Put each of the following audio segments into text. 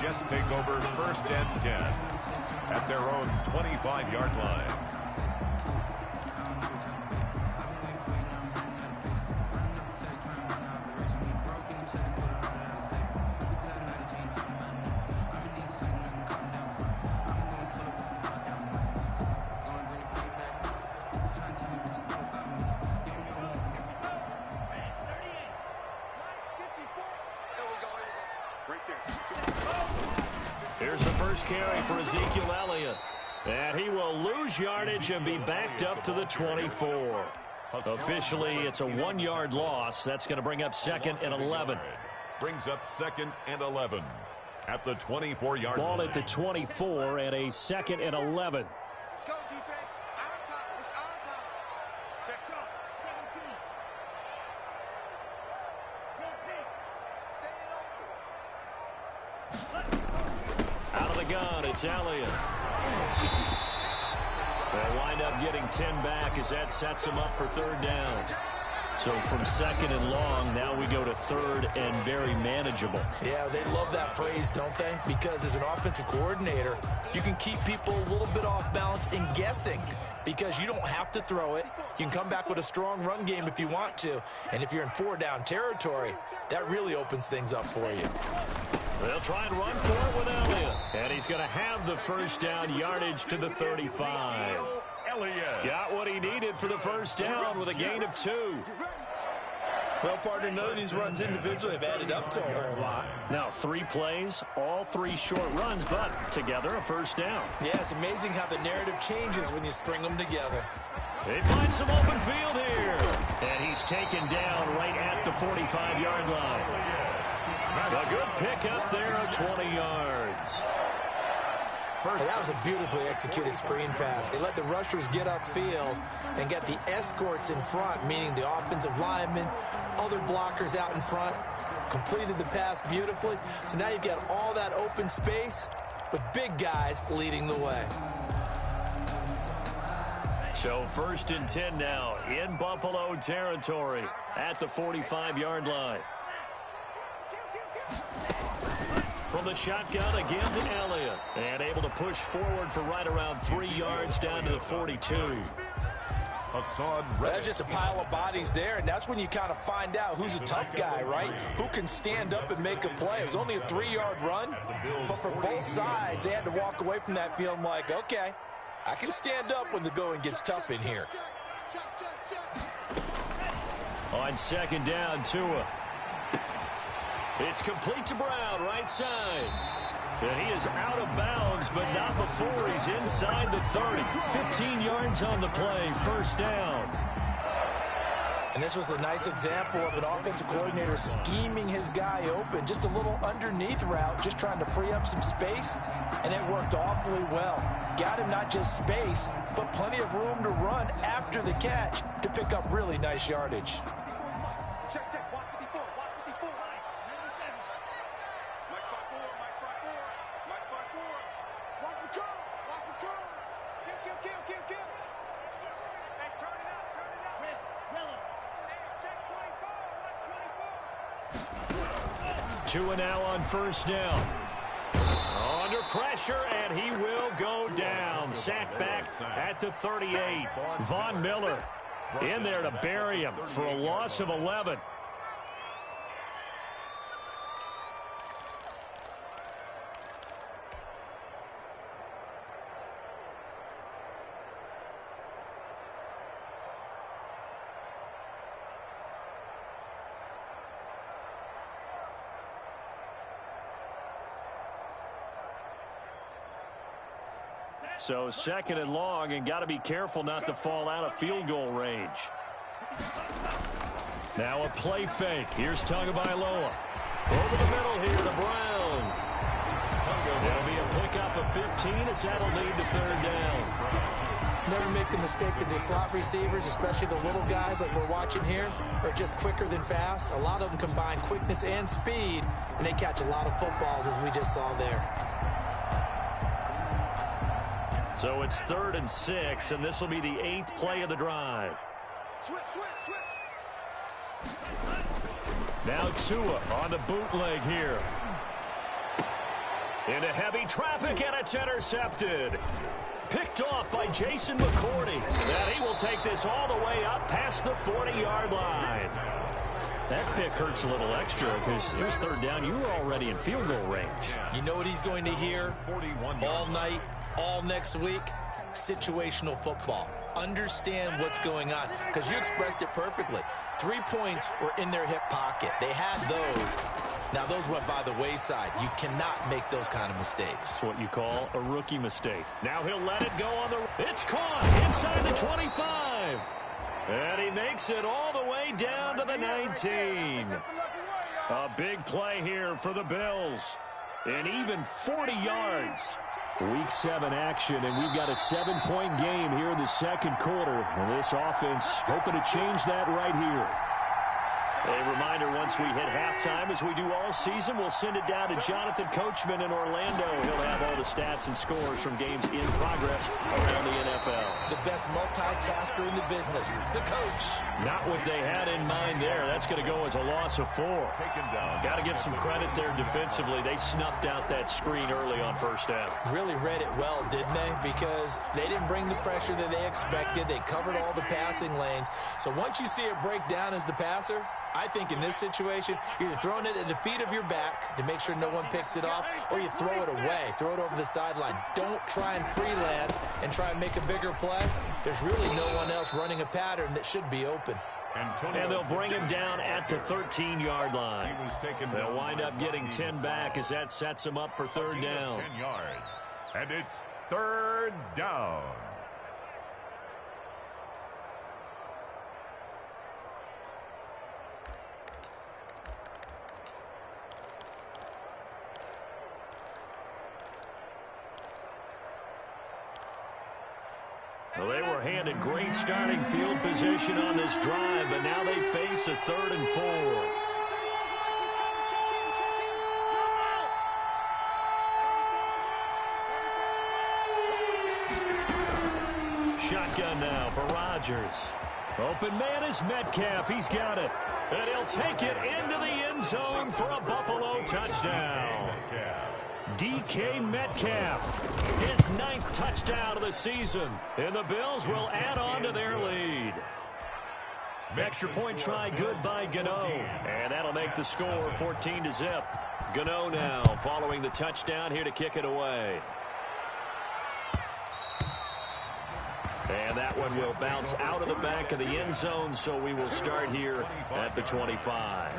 Jets take over 1st and 10 at their own 25-yard line. Here's the first carry for Ezekiel Elliott. And he will lose yardage and be backed up to the 24. Officially, it's a 1-yard loss. That's going to bring up 2nd and 11. Brings up 2nd and 11 at the 24-yard line. Ball at the 24 and a 2nd and 11. Let's go, defense. Our time. It's our time. Check. 17. Out of the gun, it's Elliott. They'll wind up getting 10 back as that sets him up for 3rd down. So from 2nd and long, now we go to 3rd and very manageable. Yeah, they love that phrase, don't they? Because as an offensive coordinator, you can keep people a little bit off balance and guessing because you don't have to throw it. You can come back with a strong run game if you want to. And if you're in 4-down territory, that really opens things up for you. They'll try and run for it with Elliott. And he's going to have the 1st down yardage to the 35. Elliott got what he needed for the 1st down with a gain of 2. Well, partner, none of these runs individually have added up to a whole lot. Now 3 plays, all 3 short runs, but together a 1st down. Yeah, it's amazing how the narrative changes when you string them together. They find some open field here. And he's taken down right at the 45-yard line. A good pickup there of 20 yards. That was a beautifully executed screen pass. They let the rushers get upfield and get the escorts in front, meaning the offensive linemen, other blockers out in front, completed the pass beautifully. So now you've got all that open space with big guys leading the way. So 1st and 10 now in Buffalo territory at the 45-yard line. From the shotgun again to Elliott. And able to push forward for right around 3 yards down to the 42. That's just a pile of bodies there, and that's when you kind of find out who's a tough guy, right? Who can stand up and make a play. It was only a 3-yard run, but for both sides, they had to walk away from that feeling like, okay, I can stand up when the going gets tough in here. On 2nd down, Tua. It's complete to Brown, right side. And he is out of bounds, but not before he's inside the 30. 15 yards on the play, 1st down. And this was a nice example of an offensive coordinator scheming his guy open. Just a little underneath route, just trying to free up some space, and it worked awfully well. Got him not just space, but plenty of room to run after the catch to pick up really nice yardage. Check. Watch 54. Watch the curl. Kill. Hey, turn it out. Yellow. Hey, check 24. Watch 24. Tua now on 1st down. Under pressure, and he will go down. Sacked back at the 38. Von Miller in there to bury him for a loss of 11. So 2nd and long, and got to be careful not to fall out of field goal range. Now a play fake. Here's Tagovailoa. Over the middle here to Brown. There'll be a pickup of 15 as that'll lead to 3rd down. Never make the mistake that the slot receivers, especially the little guys like we're watching here, are just quicker than fast. A lot of them combine quickness and speed, and they catch a lot of footballs as we just saw there. So it's 3rd and 6, and this will be the 8th play of the drive. Switch. Now Tua on the bootleg here. Into heavy traffic, and it's intercepted. Picked off by Jason McCourty. And he will take this all the way up past the 40-yard line. That pick hurts a little extra because it was third down. You were already in field goal range. You know what he's going to hear all night, all next week? Situational football. Understand what's going on, because you expressed it perfectly. 3 points were in their hip pocket. They had those. Now, those went by the wayside. You cannot make those kind of mistakes. That's what you call a rookie mistake. Now he'll let it go on the... It's caught inside the 25. And he makes it all the way down to the 19. A big play here for the Bills. And even 40 yards. Week 7 action, and we've got a 7-point game here in the second quarter. And this offense hoping to change that right here. A reminder, once we hit halftime, as we do all season, we'll send it down to Jonathan Coachman in Orlando. He'll have all the stats and scores from games in progress around the NFL. The best multitasker in the business, the coach. Not what they had in mind there. That's going to go as a loss of 4. Got to give some credit there defensively. They snuffed out that screen early on first down. Really read it well, didn't they? Because they didn't bring the pressure that they expected. They covered all the passing lanes. So once you see it break down as the passer, I think in this situation, you're either throwing it at the feet of your back to make sure no one picks it off, or you throw it away, throw it over the sideline. Don't try and freelance and try and make a bigger play. There's really no one else running a pattern that should be open. And they'll bring him down at the 13-yard line. They'll wind up getting 10 back as that sets him up for third down. 10 yards. And it's third down. Well, they were handed great starting field position on this drive, but now they face a 3rd and 4. Shotgun now for Rodgers. Open man is Metcalf. He's got it. And he'll take it into the end zone for a Buffalo touchdown. DK Metcalf, his 9th touchdown of the season. And the Bills will add on to their lead. Extra point try good by Gano. And that'll make the score 14-0. Gano now following the touchdown here to kick it away. And that one will bounce out of the back of the end zone, so we will start here at the 25.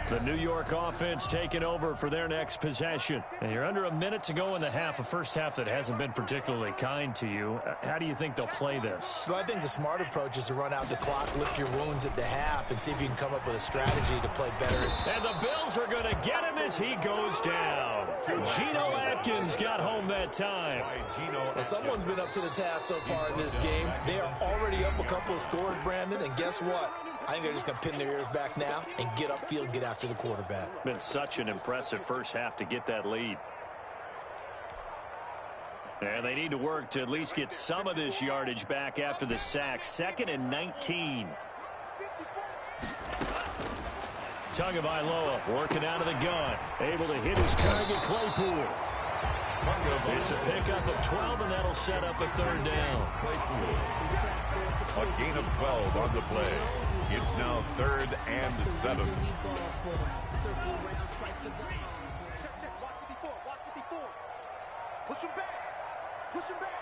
The New York offense taking over for their next possession. And you're under a minute to go in the half, a first half that hasn't been particularly kind to you. How do you think they'll play this? Well, I think the smart approach is to run out the clock, lick your wounds at the half, and see if you can come up with a strategy to play better. And the Bills are going to get him as he goes down. Geno Atkins got home that time. Well, someone's been up to the task so far in this game. They are already up a couple of scores, Brandon, and guess what? I think they're just going to pin their ears back now and get upfield and get after the quarterback. Been such an impressive first half to get that lead. And they need to work to at least get some of this yardage back after the sack. 2nd and 19. Tagovailoa working out of the gun. Able to hit his target, Claypool. It's a pickup of 12, and that'll set up a 3rd down. A gain of 12 on the play. It's now 3rd and 7. Check. Watch 54. Watch 54. Push him back. Push him back.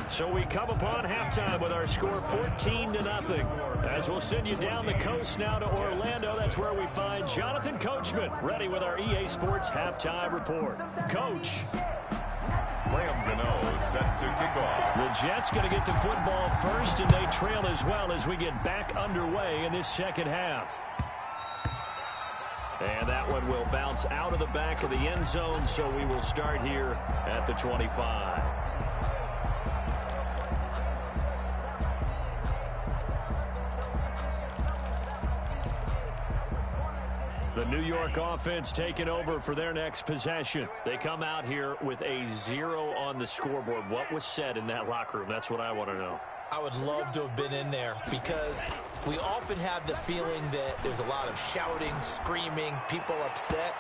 So we come upon halftime with our score 14-0. As we'll send you down the coast now to Orlando. That's where we find Jonathan Coachman ready with our EA Sports halftime report. Coach. Graham Gano set to kick off. The Jets going to get the football first, and they trail as well as we get back underway in this second half. And that one will bounce out of the back of the end zone, so we will start here at the 25. The New York offense taking over for their next possession. They come out here with a 0 on the scoreboard. What was said in that locker room? That's what I want to know. I would love to have been in there because we often have the feeling that there's a lot of shouting, screaming, people upset.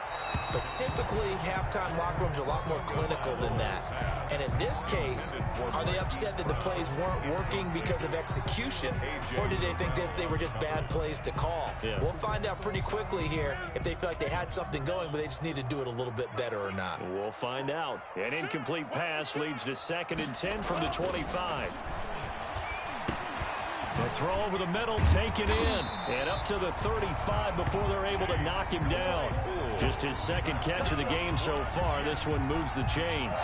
But typically, halftime locker rooms are a lot more clinical than that. And in this case, are they upset that the plays weren't working because of execution, or did they think they were just bad plays to call? Yeah. We'll find out pretty quickly here if they feel like they had something going, but they just need to do it a little bit better or not. We'll find out. An incomplete pass leads to 2nd and 10 from the 25. The throw over the middle, taken in, and up to the 35 before they're able to knock him down. Just his 2nd catch of the game so far. This one moves the chains.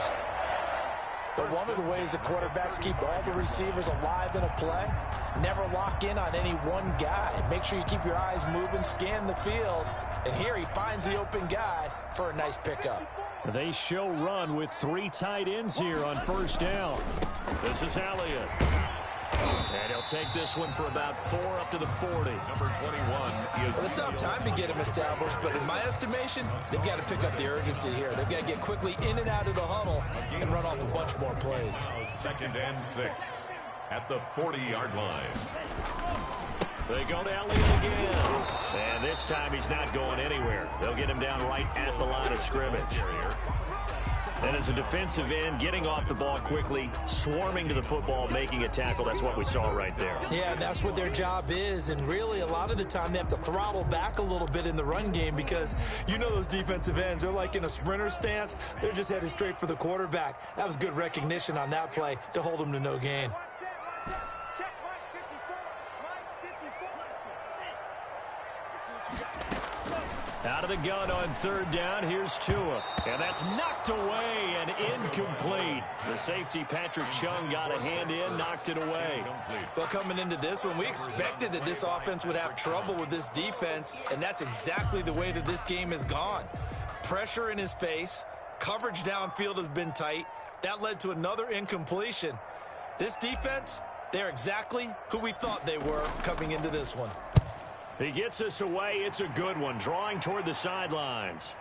But one of the ways that quarterbacks keep all the receivers alive in a play, never lock in on any one guy. Make sure you keep your eyes moving, scan the field. And here he finds the open guy for a nice pickup. They show run with 3 tight ends here on 1st down. This is Elliott. And he'll take this one for about 4 up to the 40. Number 21 is... Well, they still have time to get him established, but in my estimation, they've got to pick up the urgency here. They've got to get quickly in and out of the huddle and run off a bunch more plays. 2nd and 6 at the 40-yard line. They go to Elliott again. And this time he's not going anywhere. They'll get him down right at the line of scrimmage. And as a defensive end, getting off the ball quickly, swarming to the football, making a tackle, that's what we saw right there. Yeah, that's what their job is, and really a lot of the time they have to throttle back a little bit in the run game because you know those defensive ends, they're like in a sprinter stance. They're just headed straight for the quarterback. That was good recognition on that play to hold them to no gain. Out of the gun on 3rd down, here's Tua. And that's knocked away and incomplete. The safety, Patrick Chung, got a hand in, knocked it away. Well, coming into this one, we expected that this offense would have trouble with this defense, and that's exactly the way that this game has gone. Pressure in his face, coverage downfield has been tight. That led to another incompletion. This defense, they're exactly who we thought they were coming into this one. He gets us away. It's a good one, drawing toward the sidelines.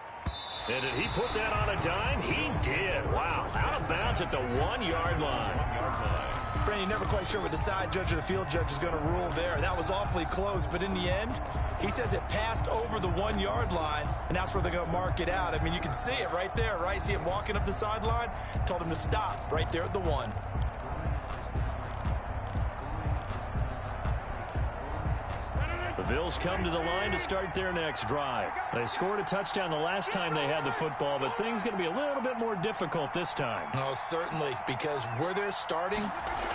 And did he put that on a dime? He did. Wow. Out of bounds at the 1-yard line. Brandon, you're never quite sure what the side judge or the field judge is going to rule there. That was awfully close, but in the end, he says it passed over the 1-yard line, and that's where they're going to mark it out. I mean, you can see it right there, right? See him walking up the sideline? Told him to stop right there at the 1. The Bills come to the line to start their next drive. They scored a touchdown the last time they had the football, but things going to be a little bit more difficult this time. Oh, certainly, because where they're starting,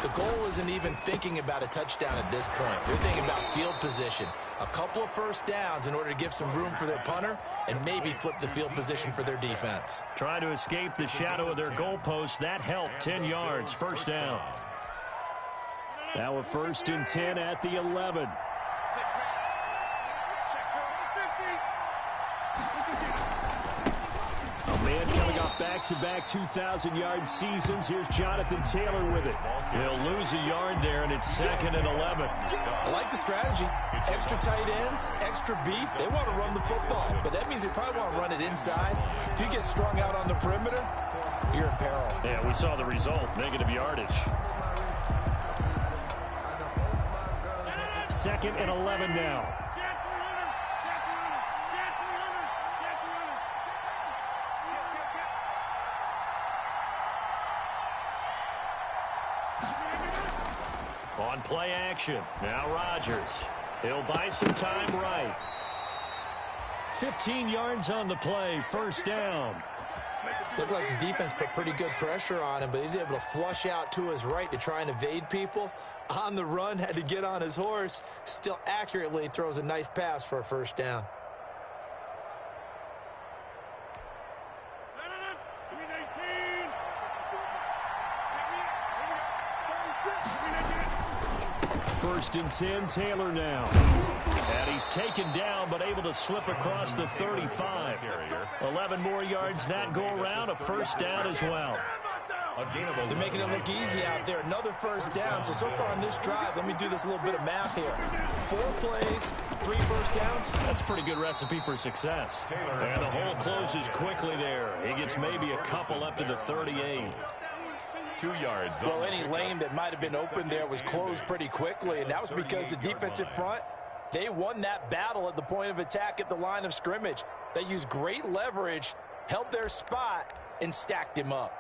the goal isn't even thinking about a touchdown at this point. They're thinking about field position. A couple of 1st downs in order to give some room for their punter and maybe flip the field position for their defense. Trying to escape the shadow of their goalpost. That helped. 10 yards, 1st down. Now a 1st and 10 at the 11. A man coming off back-to-back 2,000-yard seasons. Here's Jonathan Taylor with it. He'll lose a yard there, and it's 2nd and 11. I like the strategy. Extra tight ends, extra beef. They want to run the football, but that means they probably want to run it inside. If you get strung out on the perimeter, you're in peril. Yeah, we saw the result, negative yardage. 2nd and 11 now. On play action, now Rodgers. He'll buy some time right. 15 yards on the play, 1st down. Looked like the defense put pretty good pressure on him, but he's able to flush out to his right to try and evade people. On the run, had to get on his horse. Still accurately throws a nice pass for a 1st down. First and 10, Taylor now. And he's taken down, but able to slip across the 35. 11 more yards that go around, a 1st down as well. They're making it look easy out there. Another first down. So far on this drive, let me do this little bit of math here. 4 plays, 3 first downs. That's a pretty good recipe for success. And the hole closes quickly there. He gets maybe a couple up to the 38. 2 yards. Well, any lane that might have been open there was closed pretty quickly, and that was because the defensive front, they won that battle at the point of attack at the line of scrimmage. They used great leverage, held their spot, and stacked him up.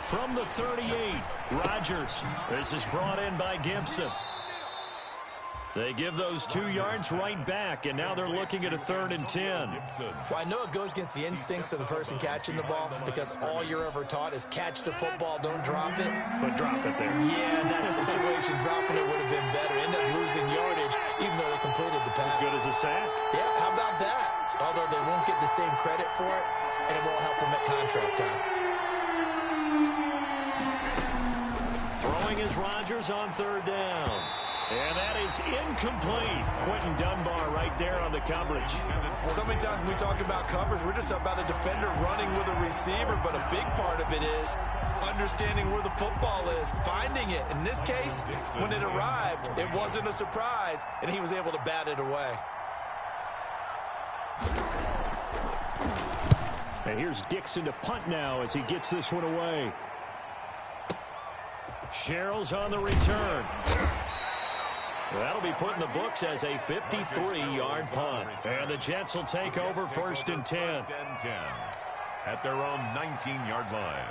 From the 38, Rodgers. This is brought in by Gibson. They give those 2 yards right back, and now they're looking at a 3rd and 10. Well, I know it goes against the instincts of the person catching the ball because all you're ever taught is catch the football, don't drop it. But drop it there. Yeah, in that situation, dropping it would have been better. End up losing yardage, even though they completed the pass. As good as a sack. Yeah, how about that? Although they won't get the same credit for it, and it won't help them at contract time. Throwing is Rodgers on 3rd down. And that is incomplete. Quentin Dunbar right there on the coverage. So many times when we talk about coverage, we're just about a defender running with a receiver, but a big part of it is understanding where the football is, finding it. In this case, when it arrived, it wasn't a surprise, and he was able to bat it away. And here's Dixon to punt now as he gets this one away. Sherrill's on the return. That'll be put in the books as a 53-yard punt. And the Jets will take over 1st and 10. At their own 19-yard line.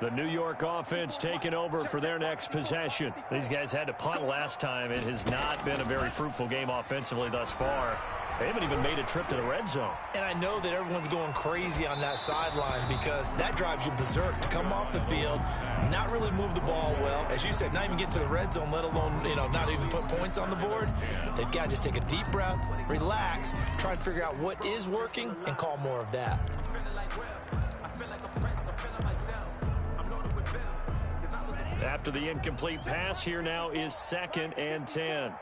The New York offense taking over for their next possession. These guys had to punt last time. It has not been a very fruitful game offensively thus far. They haven't even made a trip to the red zone. And I know that everyone's going crazy on that sideline because that drives you berserk to come off the field, not really move the ball well. As you said, not even get to the red zone, let alone, not even put points on the board. They've got to just take a deep breath, relax, try and figure out what is working, and call more of that. After the incomplete pass, here now is 2nd and 10.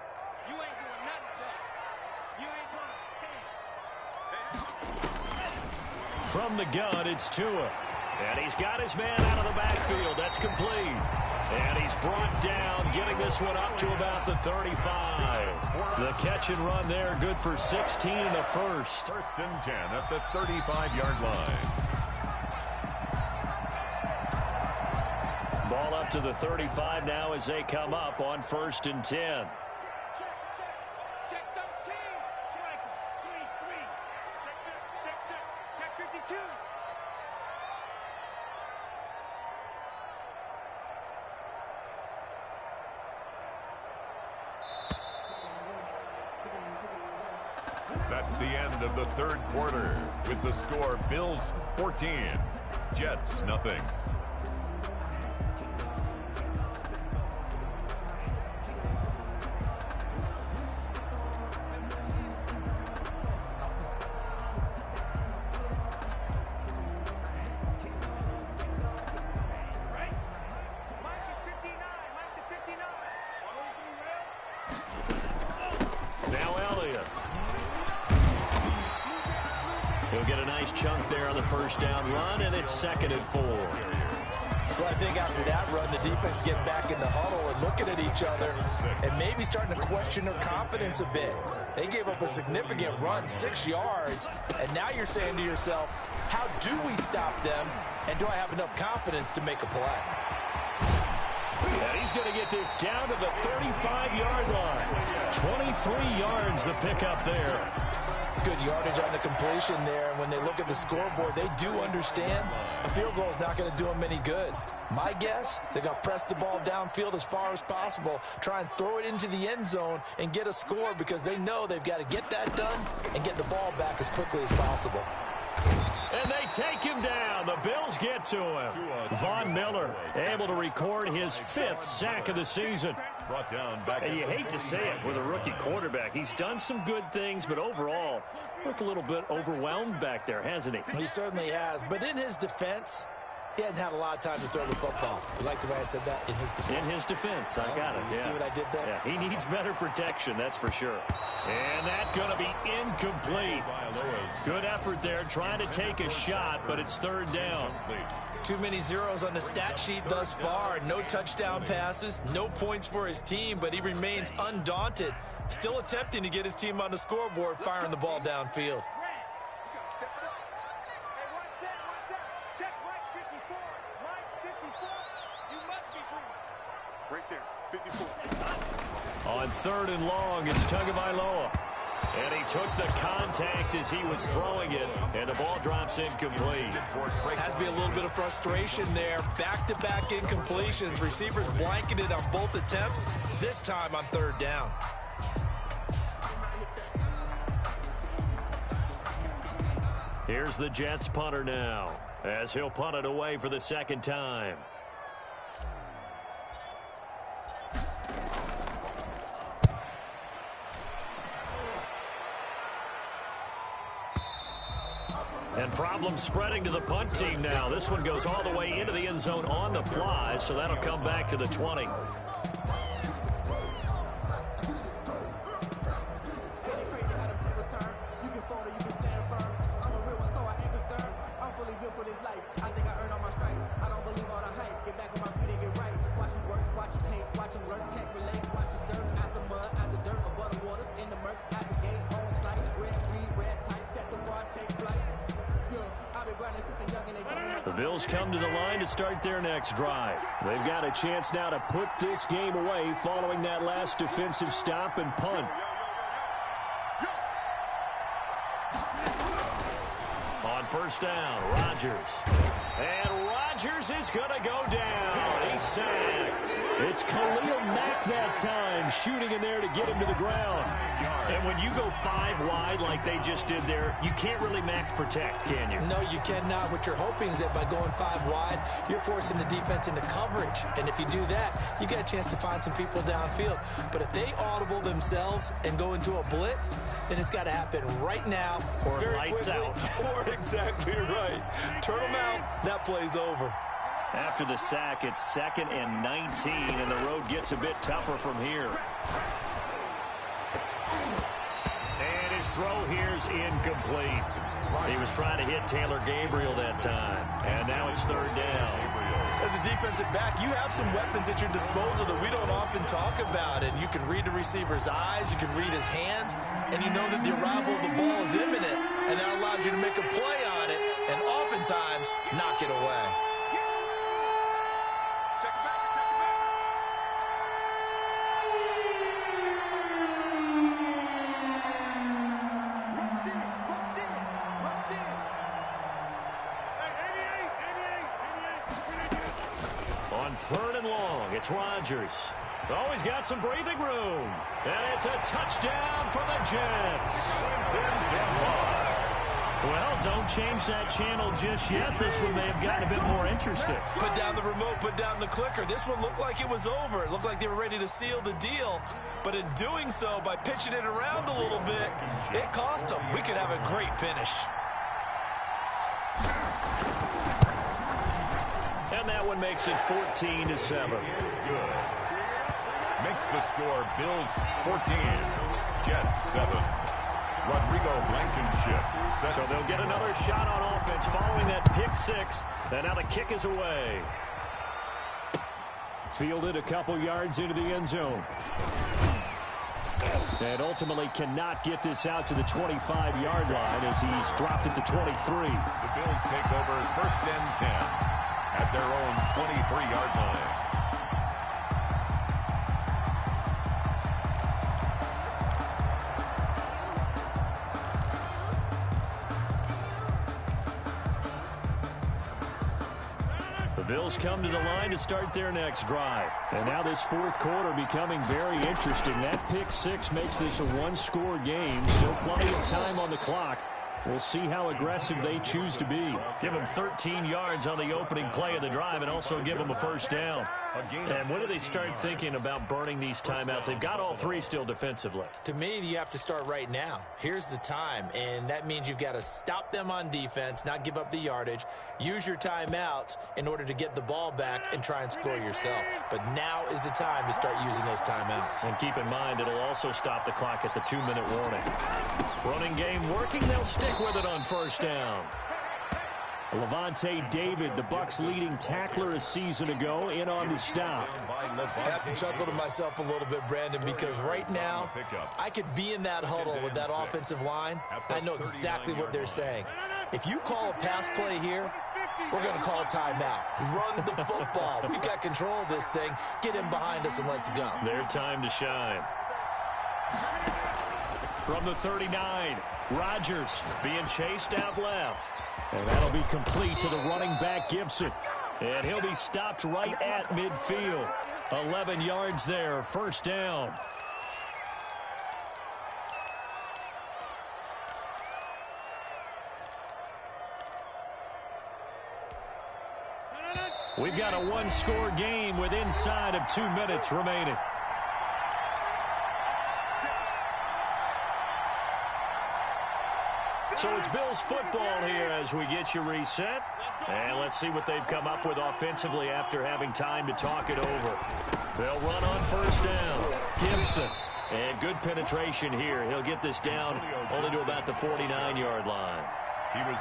From the gun, it's Tua. And he's got his man out of the backfield. That's complete. And he's brought down, getting this one up to about the 35. The catch and run there, good for 16 and a first. 1st and 10 at the 35-yard line. Ball up to the 35 now as they come up on 1st and 10. That's the end of the 3rd quarter with the score Bills 14, Jets nothing. Now Elliott. He'll get a nice chunk there on the 1st down run, and it's 2nd and 4. Well, I think after that run, the defense get back in the huddle and looking at each other and maybe starting to question their confidence a bit. They gave up a significant run, 6 yards, and now you're saying to yourself, how do we stop them, and do I have enough confidence to make a play? And he's going to get this down to the 35-yard line. 23 yards the pickup there. Good yardage on the completion there. When they look at the scoreboard, they do understand a field goal is not going to do them any good. My guess, they're going to press the ball downfield as far as possible, try and throw it into the end zone and get a score because they know they've got to get that done and get the ball back as quickly as possible. And And they take him down. The Bills get to him. Von Miller able to record his 5th sack of the season. Brought down back. And you hate to say it with a rookie quarterback. He's done some good things, but overall, looked a little bit overwhelmed back there, hasn't he? He certainly has. But in his defense, he hadn't had a lot of time to throw the football. You like the way I said that? In his defense. In his defense. I got it. You see what I did there? Yeah, he needs better protection, that's for sure. And that's going to be incomplete. Good effort there, trying to take a shot, but it's 3rd down. Too many zeros on the stat sheet thus far. No touchdown passes, no points for his team, but he remains undaunted. Still attempting to get his team on the scoreboard, firing the ball downfield. Right there, 54. On 3rd and long, it's Tagovailoa. And he took the contact as he was throwing it, and the ball drops incomplete. Has to be a little bit of frustration there. Back-to-back incompletions. Receivers blanketed on both attempts, this time on 3rd down. Here's the Jets punter now, as he'll punt it away for the 2nd time. And problems spreading to the punt team now. This one goes all the way into the end zone on the fly, so that'll come back to the 20. The Bills come to the line to start their next drive. They've got a chance now to put this game away following that last defensive stop and punt. On 1st down, Rodgers. And Rodgers is going to go down. He's sacked. It's Khalil Mack that time, shooting in there to get him to the ground. And when you go 5 wide like they just did there, you can't really max protect, can you? No, you cannot. What you're hoping is that by going 5 wide, you're forcing the defense into coverage. And if you do that, you get a chance to find some people downfield. But if they audible themselves and go into a blitz, then it's got to happen right now. Or very lights quickly, out. Or exactly right. Turn them out. That play's over. After the sack, it's 2nd and 19, and the road gets a bit tougher from here. And his throw here's incomplete. He was trying to hit Taylor Gabriel that time, and now it's 3rd down. As a defensive back, you have some weapons at your disposal that we don't often talk about, and you can read the receiver's eyes, you can read his hands, and you know that the arrival of the ball is imminent, and that allows you to make a play on it, and oftentimes knock it away. On 3rd and long, it's Rodgers. Oh, he's got some breathing room. And it's a touchdown for the Jets. Well, don't change that channel just yet. This one may have gotten a bit more interesting. Put down the remote, put down the clicker. This one looked like it was over. It looked like they were ready to seal the deal. But in doing so, by pitching it around a little bit, it cost them. We could have a great finish. And that one makes it 14-7. Good. Makes the score Bills 14, Jets 7. Rodrigo Blankenship. So they'll get another shot on offense following that pick 6. And now the kick is away. Fielded a couple yards into the end zone. And ultimately cannot get this out to the 25-yard line as he's dropped it to 23. The Bills take over 1st and 10 at their own 23-yard line. Bills come to the line to start their next drive. And now this 4th quarter becoming very interesting. That pick 6 makes this a 1-score game. Still plenty of time on the clock. We'll see how aggressive they choose to be. Give them 13 yards on the opening play of the drive and also give them a first down. And when do they start thinking about burning these timeouts? They've got all three still defensively. To me, you have to start right now. Here's the time, and that means you've got to stop them on defense, not give up the yardage, use your timeouts in order to get the ball back and try and score yourself. But now is the time to start using those timeouts. And keep in mind, it'll also stop the clock at the 2-minute warning. Running game working. They'll stick with it on first down. Levante David, the Bucs' leading tackler a season ago, in on the stop. I have to chuckle to myself a little bit, Brandon, because right now I could be in that huddle with that offensive line. I know exactly what they're saying. If you call a pass play here, we're going to call a timeout. Run the football. We've got control of this thing. Get in behind us and let's go. Their time to shine. From the 39, Rodgers being chased out left. And that'll be complete to the running back, Gibson. And he'll be stopped right at midfield. 11 yards there, first down. We've got a one-score game with inside of 2 minutes remaining. So it's Bills football here as we get you reset. And let's see what they've come up with offensively after having time to talk it over. They'll run on first down. Gibson. And good penetration here. He'll get this down only to about the 49-yard line.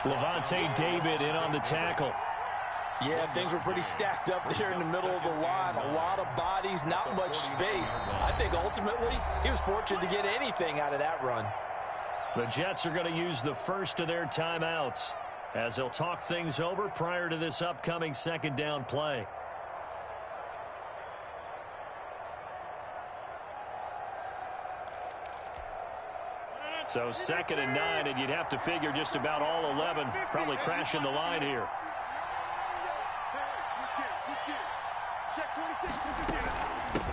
Levante David in on the tackle. Yeah, things were pretty stacked up there in the middle of the line. A lot of bodies, not much space. I think ultimately he was fortunate to get anything out of that run. The Jets are going to use the first of their timeouts as they'll talk things over prior to this upcoming second down play. So 2nd and 9, and you'd have to figure just about all 11 probably crashing the line here.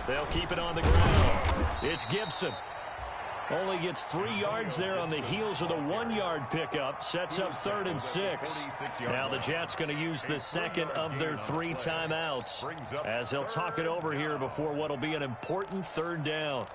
They'll keep it on the ground. It's Gibson. Only gets 3 yards there on the heels of the 1-yard pickup. Sets up 3rd and 6. Now the Jets going to use the second of their 3 timeouts as they'll talk it over here before what will be an important 3rd down.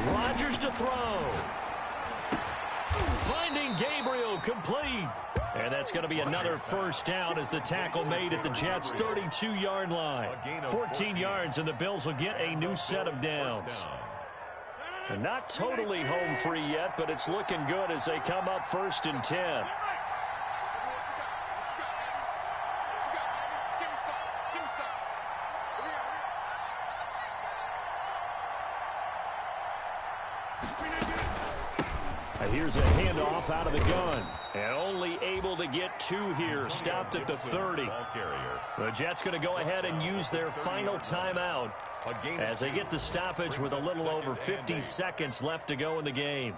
Rodgers to throw. Finding Gabriel complete. And that's going to be another first down as the tackle made at the Jets' 32-yard line. 14 yards, and the Bills will get a new set of downs. And not totally home free yet, but it's looking good as they come up 1st and 10. Here's a handoff out of the gun. And only able to get 2 here. Stopped at the 30. The Jets going to go ahead and use their final timeout as they get the stoppage with a little over 50 seconds left to go in the game.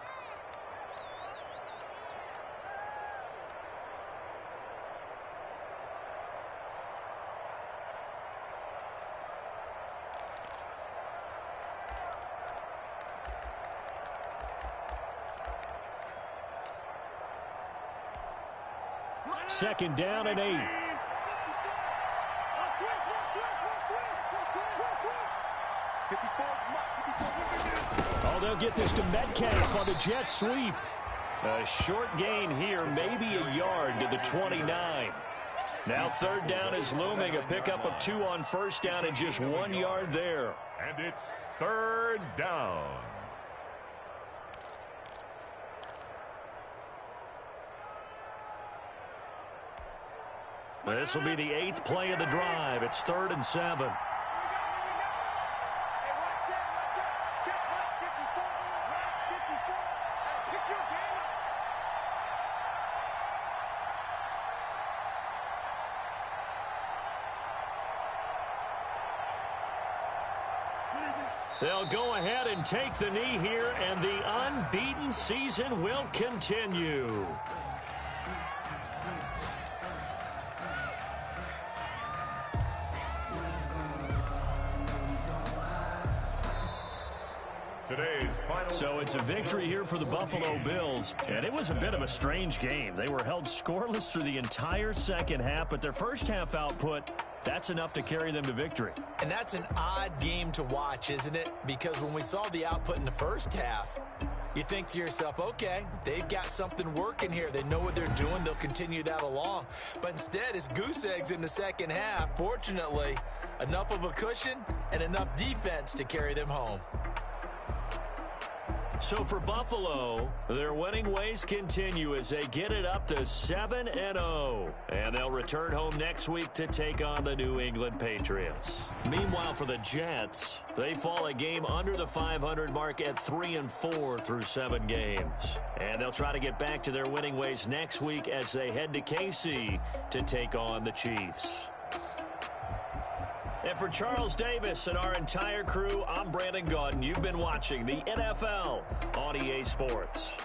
Second down and 8. Oh, they'll get this to Metcalf on the jet sweep. A short gain here, maybe a yard to the 29. Now 3rd down is looming. A pickup of 2 on first down and just 1 yard there. And it's 3rd down. This will be the 8th play of the drive. It's 3rd and 7. They'll go ahead and take the knee here, and the unbeaten season will continue. So it's a victory here for the Buffalo Bills, and it was a bit of a strange game. They were held scoreless through the entire second half, but their first half output, that's enough to carry them to victory. And that's an odd game to watch, isn't it? Because when we saw the output in the first half, you think to yourself, okay, they've got something working here. They know what they're doing. They'll continue that along. But instead, it's goose eggs in the second half. Fortunately, enough of a cushion and enough defense to carry them home. So for Buffalo, their winning ways continue as they get it up to 7-0. And they'll return home next week to take on the New England Patriots. Meanwhile, for the Jets, they fall a game under the 500 mark at 3-4 through 7 games. And they'll try to get back to their winning ways next week as they head to KC to take on the Chiefs. And for Charles Davis and our entire crew, I'm Brandon Gaudin. You've been watching the NFL on EA Sports.